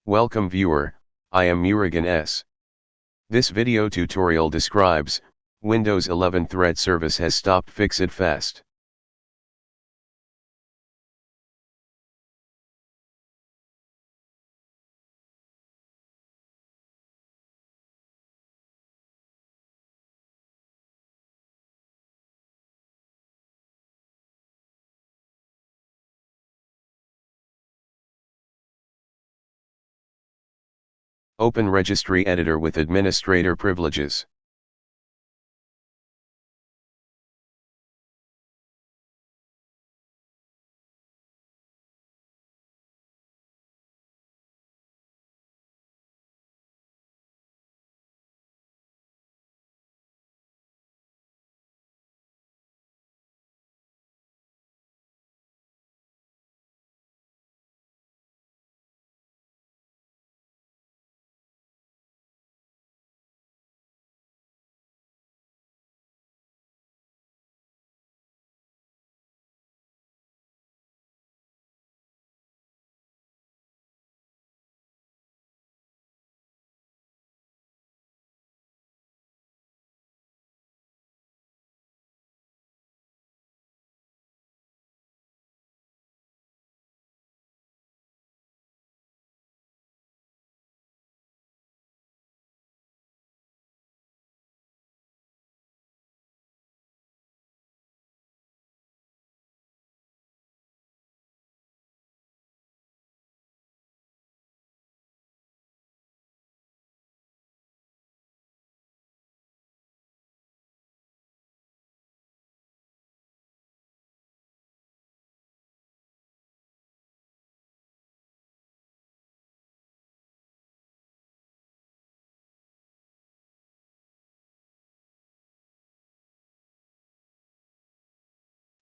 Welcome viewer, I am Murugan S. This video tutorial describes, Windows 11 thread service has stopped. Fix it fast. Open Registry Editor with administrator privileges.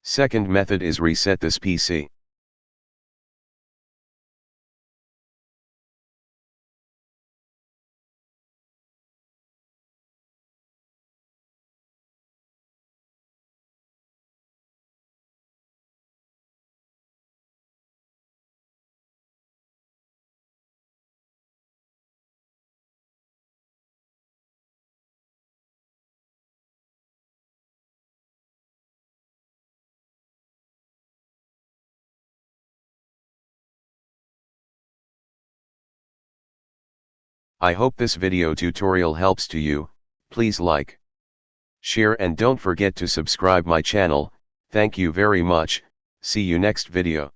Second method is reset this PC. I hope this video tutorial helps to you. Please like, share and don't forget to subscribe my channel. Thank you very much. See you next video.